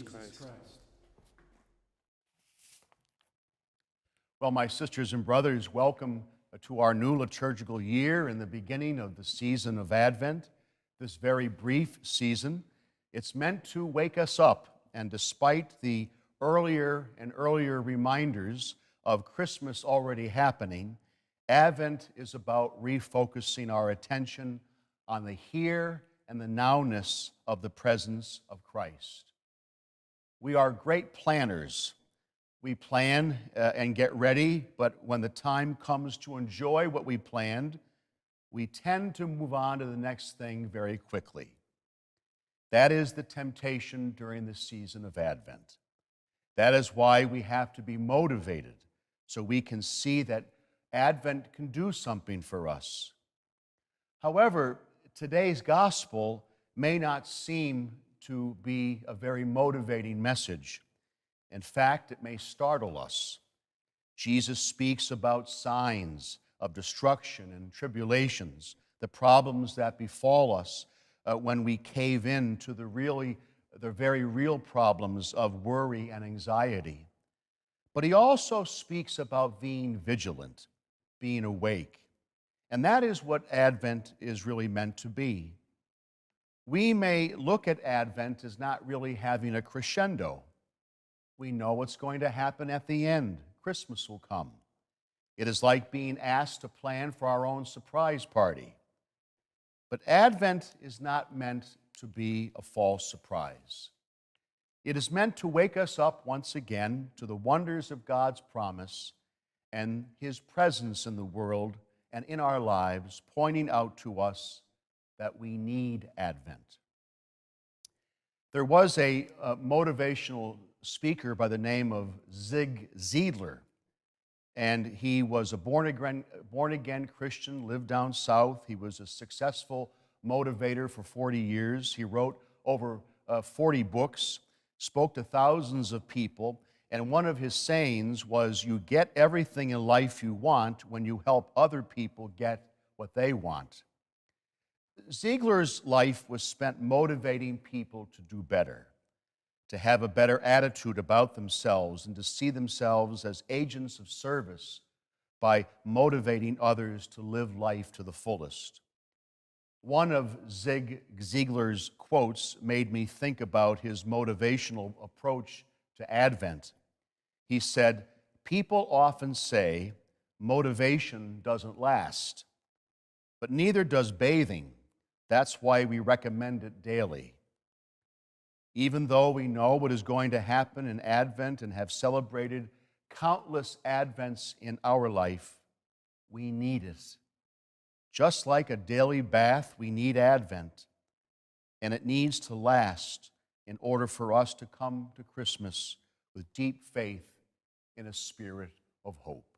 Christ. Well, my sisters and brothers, welcome to our new liturgical year in the beginning of the season of Advent, this very brief season. It's meant to wake us up, and despite the earlier and earlier reminders of Christmas already happening, Advent is about refocusing our attention on the here and the nowness of the presence of Christ. We are great planners. We plan and get ready, but when the time comes to enjoy what we planned, we tend to move on to the next thing very quickly. That is the temptation during the season of Advent. That is why we have to be motivated so we can see that Advent can do something for us. However, today's gospel may not seem to be a very motivating message. In fact, it may startle us. Jesus speaks about signs of destruction and tribulations, the problems that befall us when we cave in to the very real problems of worry and anxiety. But he also speaks about being vigilant, being awake. And that is what Advent is really meant to be. We may look at Advent as not really having a crescendo. We know what's going to happen at the end. Christmas will come. It is like being asked to plan for our own surprise party. But Advent is not meant to be a false surprise. It is meant to wake us up once again to the wonders of God's promise and His presence in the world and in our lives, pointing out to us that we need Advent. There was a motivational speaker by the name of Zig Ziglar, and he was a born-again Christian, lived down south. He was a successful motivator for 40 years. He wrote over 40 books, spoke to thousands of people, and one of his sayings was, "You get everything in life you want when you help other people get what they want." Ziegler's life was spent motivating people to do better, to have a better attitude about themselves, and to see themselves as agents of service by motivating others to live life to the fullest. One of Zig Ziglar's quotes made me think about his motivational approach to Advent. He said, "People often say motivation doesn't last, but neither does bathing. That's why we recommend it daily." Even though we know what is going to happen in Advent and have celebrated countless Advents in our life, we need it. Just like a daily bath, we need Advent, and it needs to last in order for us to come to Christmas with deep faith in a spirit of hope.